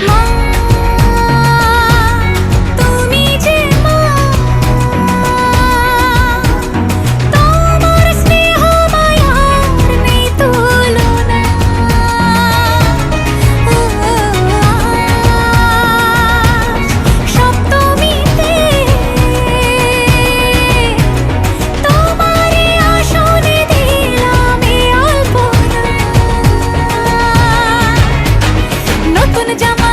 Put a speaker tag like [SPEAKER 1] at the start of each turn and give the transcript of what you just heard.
[SPEAKER 1] মা, তুমি যে মা, তোমার স্নেহ মায়ার নেই তুলনা। সপ্তমীতে তোমারে আসনে দিলাম এই আলপনা। নতুন জামা